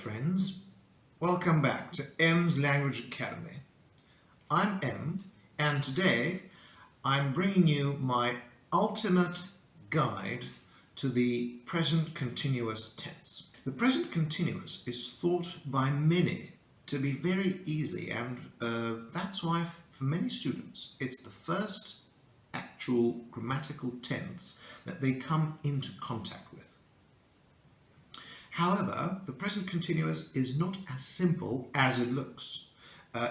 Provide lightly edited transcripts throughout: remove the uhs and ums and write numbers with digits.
friends, welcome back to M's Language Academy. I'm M, and today I'm bringing you my ultimate guide to the present continuous tense. The present continuous is thought by many to be very easy, and that's why for many students it's the first actual grammatical tense that they come into contact with. However, the present continuous is not as simple as it looks.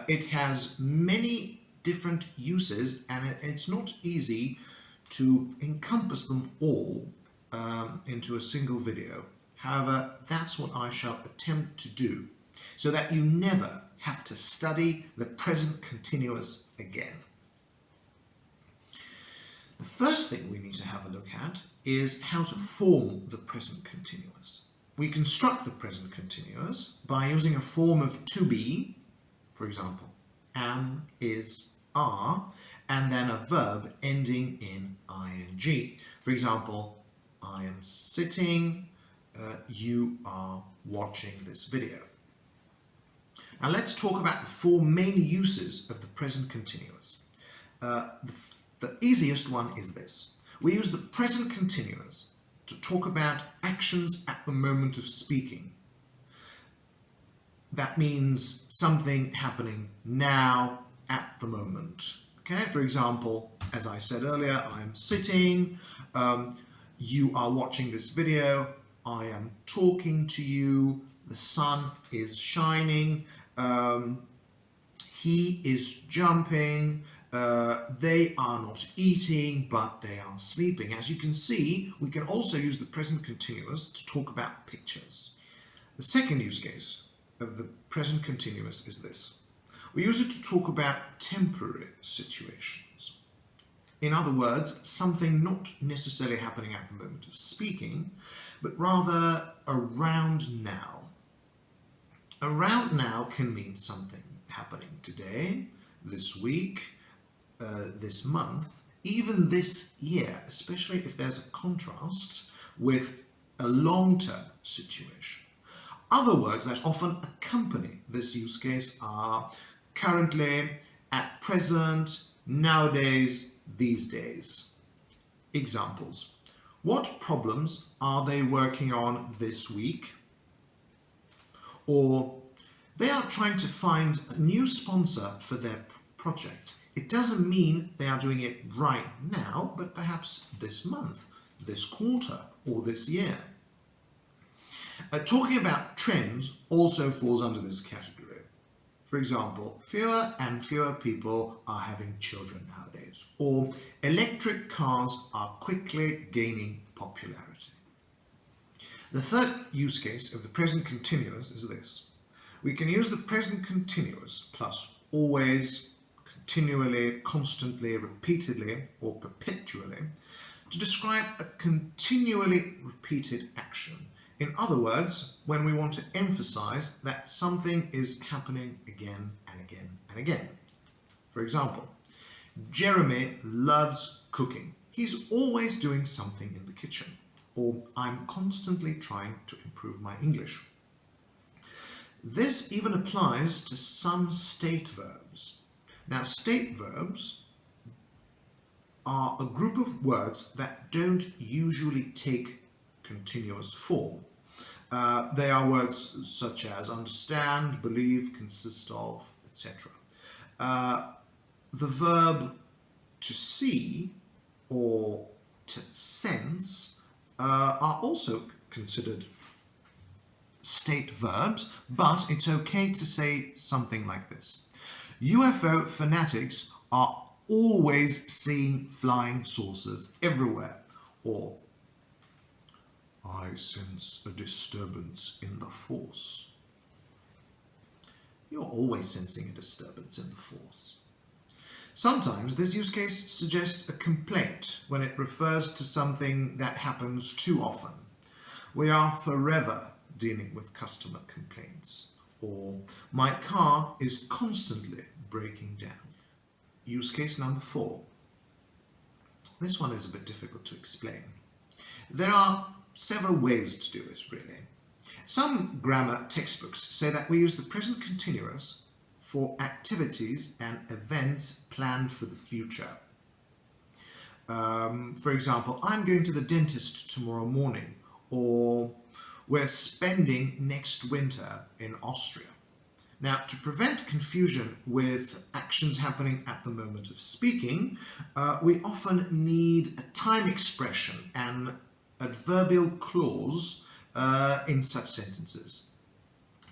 It has many different uses, and it's not easy to encompass them all into a single video. However, that's what I shall attempt to do, so that you never have to study the present continuous again. The first thing we need to have a look at is how to form the present continuous. We construct the present continuous by using a form of to be, for example, am, is, are, and then a verb ending in ing. For example, I am sitting, you are watching this video. Now let's talk about the four main uses of the present continuous. The easiest one is this. We use the present continuous to talk about actions at the moment of speaking. That means something happening now at the moment. Okay, for example, as I said earlier, I'm sitting, you are watching this video, I am talking to you, the sun is shining, he is jumping, they are not eating, but they are sleeping. As you can see, we can also use the present continuous to talk about pictures. The second use case of the present continuous is this. We use it to talk about temporary situations. In other words, something not necessarily happening at the moment of speaking, but rather around now. Around now can mean something happening today, this week, this month, even this year, especially if there's a contrast with a long-term situation. Other words that often accompany this use case are currently, at present, nowadays, these days. Examples. What problems are they working on this week? Or they are trying to find a new sponsor for their project. It doesn't mean they are doing it right now, but perhaps this month, this quarter, or this year. Talking about trends also falls under this category. For example, fewer and fewer people are having children nowadays, or electric cars are quickly gaining popularity. The third use case of the present continuous is this. We can use the present continuous plus always, continually, constantly, repeatedly, or perpetually to describe a continually repeated action. In other words, when we want to emphasize that something is happening again and again and again. For example, Jeremy loves cooking. He's always doing something in the kitchen. Or I'm constantly trying to improve my English. This even applies to some state verbs. Now, state verbs are a group of words that don't usually take continuous form. They are words such as understand, believe, consist of, etc. The verb to see or to sense are also considered state verbs, but it's okay to say something like this. UFO fanatics are always seeing flying saucers everywhere, or I sense a disturbance in the force. You're always sensing a disturbance in the force. Sometimes this use case suggests a complaint when it refers to something that happens too often. We are forever dealing with customer complaints. Or my car is constantly breaking down. Use case number 4. This one is a bit difficult to explain. There are several ways to do it, really. Some grammar textbooks say that we use the present continuous for activities and events planned for the future. For example, I'm going to the dentist tomorrow morning, or we're spending next winter in Austria. Now, to prevent confusion with actions happening at the moment of speaking, we often need a time expression and adverbial clause in such sentences.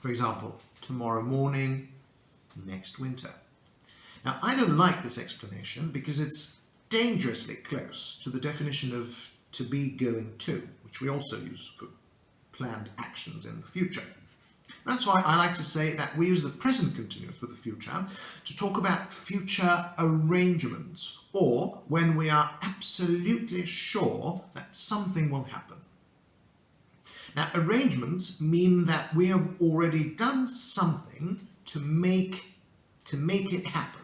For example, tomorrow morning, next winter. Now, I don't like this explanation because it's dangerously close to the definition of to be going to, which we also use for planned actions in the future. That's why I like to say that we use the present continuous with the future to talk about future arrangements, or when we are absolutely sure that something will happen. Now, arrangements mean that we have already done something to make it happen.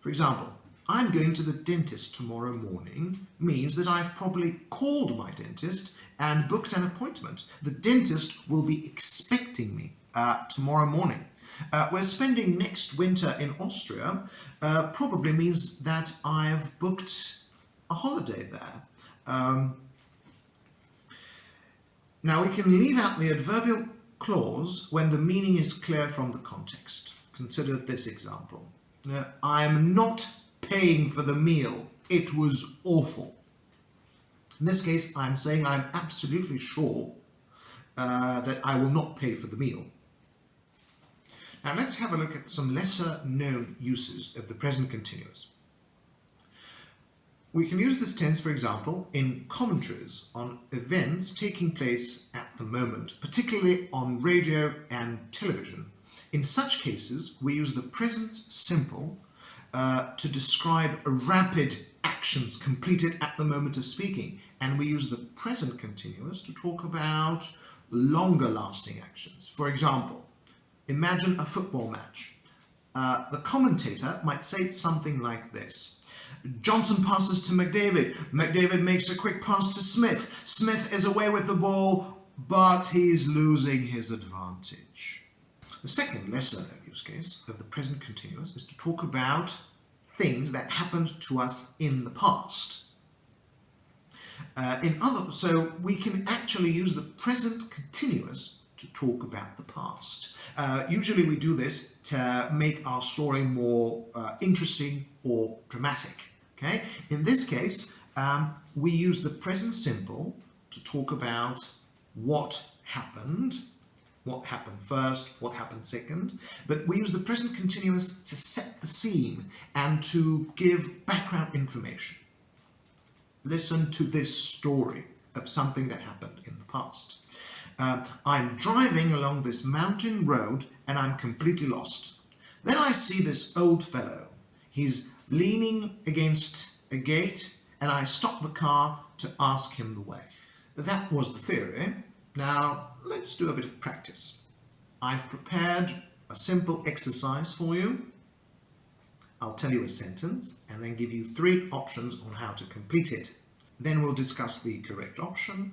For example, I'm going to the dentist tomorrow morning means that I've probably called my dentist and booked an appointment. The dentist will be expecting me tomorrow morning. We're spending next winter in Austria probably means that I've booked a holiday there. Now, we can leave out the adverbial clause when the meaning is clear from the context. Consider this example. I'm not paying for the meal. It was awful. In this case, I'm saying I'm absolutely sure that I will not pay for the meal. Now, let's have a look at some lesser known uses of the present continuous. We can use this tense, for example, in commentaries on events taking place at the moment, particularly on radio and television. In such cases, we use the present simple to describe rapid actions completed at the moment of speaking, and we use the present continuous to talk about longer lasting actions. For example, imagine a football match. The commentator might say something like this. Johnson passes to McDavid. McDavid makes a quick pass to Smith. Smith is away with the ball, but he's losing his advantage. The second lesser known use case of the present continuous is to talk about things that happened to us in the past. So we can actually use the present continuous to talk about the past. Usually we do this to make our story more interesting or dramatic. Okay? In this case, we use the present simple to talk about what happened first, what happened second, but we use the present continuous to set the scene and to give background information. Listen to this story of something that happened in the past. I'm driving along this mountain road and I'm completely lost. Then I see this old fellow. He's leaning against a gate and I stop the car to ask him the way. That was the theory. Now let's do a bit of practice. I've prepared a simple exercise for you. I'll tell you a sentence and then give you 3 options on how to complete it. Then we'll discuss the correct option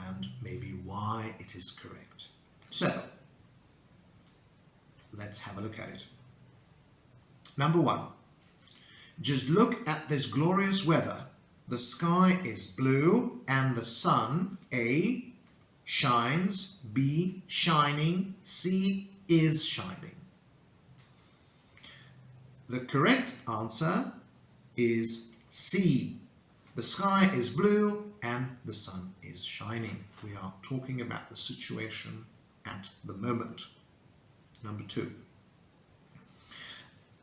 and maybe why it is correct. So, let's have a look at it. Number 1. Just look at this glorious weather. The sky is blue and the sun, A, shines, B, shining, C, is shining. The correct answer is C. The sky is blue and the sun is shining. We are talking about the situation at the moment. Number 2.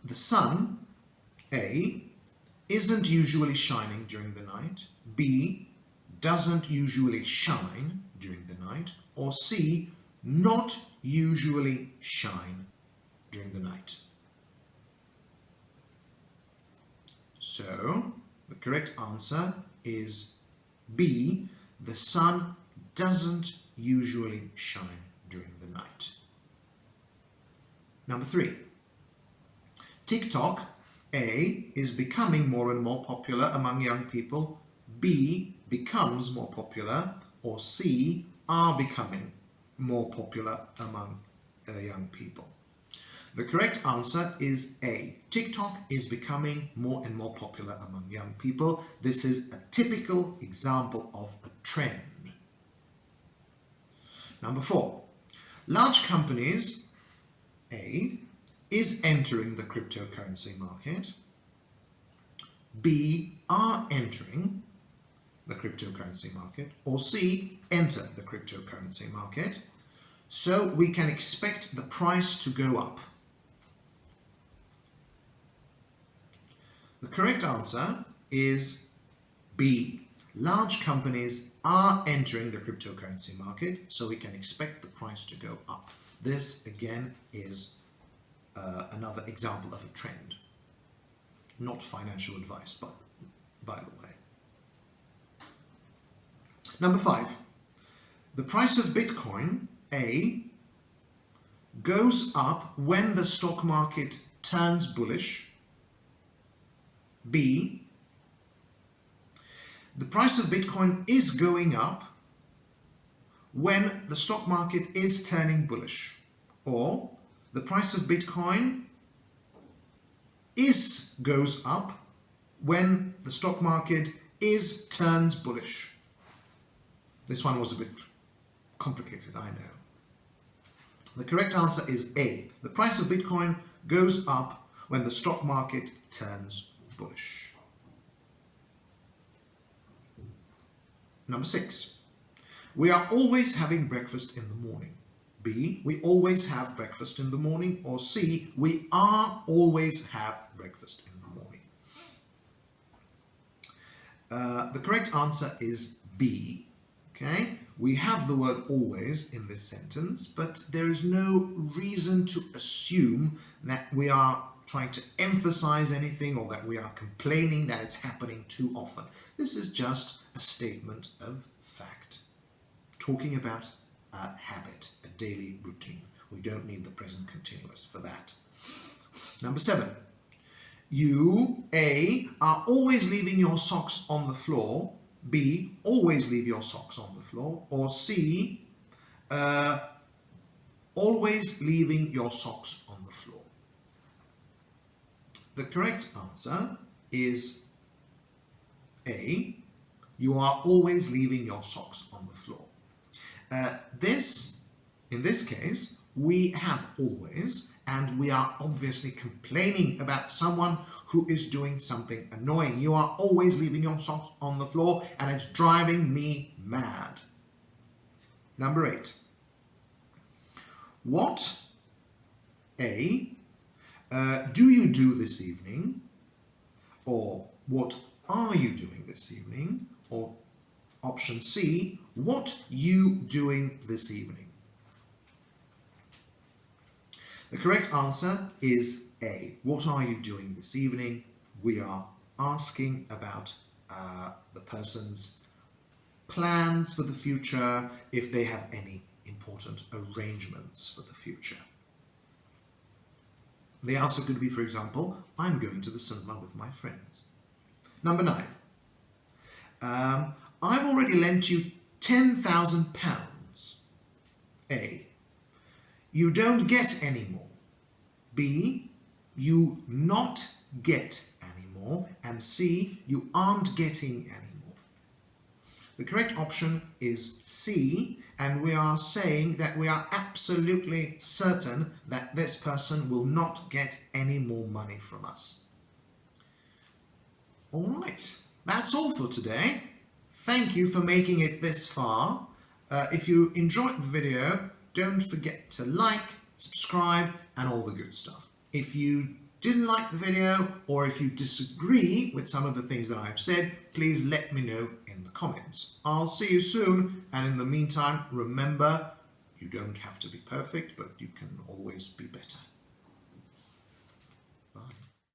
The sun, A, isn't usually shining during the night. B, doesn't usually shine during the night. Or C, not usually shine during the night. So, the correct answer is B, the sun doesn't usually shine during the night. Number 3. TikTok, A, is becoming more and more popular among young people. B, becomes more popular. Or C, are becoming more popular among young people? The correct answer is A. TikTok is becoming more and more popular among young people. This is a typical example of a trend. Number 4. Large companies, A, is entering the cryptocurrency market. B, are entering the cryptocurrency market. Or C, enter the cryptocurrency market. So we can expect the price to go up. The correct answer is B. Large companies are entering the cryptocurrency market, so we can expect the price to go up. This, again, is another example of a trend. Not financial advice, but by the way. Number 5. The price of Bitcoin, A, goes up when the stock market turns bullish. B, the price of Bitcoin is going up when the stock market is turning bullish. Or the price of Bitcoin goes up when the stock market turns bullish. This one was a bit complicated, I know. The correct answer is A. The price of Bitcoin goes up when the stock market turns bullish. Number 6. We are always having breakfast in the morning. B, we always have breakfast in the morning. Or C, we are always have breakfast in the morning. The correct answer is B. Okay, we have the word always in this sentence, but there is no reason to assume that we are trying to emphasize anything or that we are complaining that it's happening too often. This is just a statement of fact, talking about a habit, a daily routine. We don't need the present continuous for that. Number 7. You, A, are always leaving your socks on the floor. B, always leave your socks on the floor. Or C, always leaving your socks on the floor. The correct answer is A, you are always leaving your socks on the floor. In this case, we have always, and we are obviously complaining about someone who is doing something annoying. You are always leaving your socks on the floor and it's driving me mad. Number 8. What, A, do you do this evening? Or what are you doing this evening? Or option C, what you doing this evening? The correct answer is A. What are you doing this evening? We are asking about the person's plans for the future, if they have any important arrangements for the future. The answer could be, for example, I'm going to the cinema with my friends. Number 9. I've already lent you £10,000. A. You don't get any more. B. You not get any more. And C. You aren't getting any more. The correct option is C, and we are saying that we are absolutely certain that this person will not get any more money from us. All right, that's all for today. Thank you for making it this far. If you enjoyed the video, don't forget to like, subscribe, and all the good stuff. If you didn't like the video, or if you disagree with some of the things that I've said, please let me know in the comments. I'll see you soon, and in the meantime, remember, you don't have to be perfect, but you can always be better.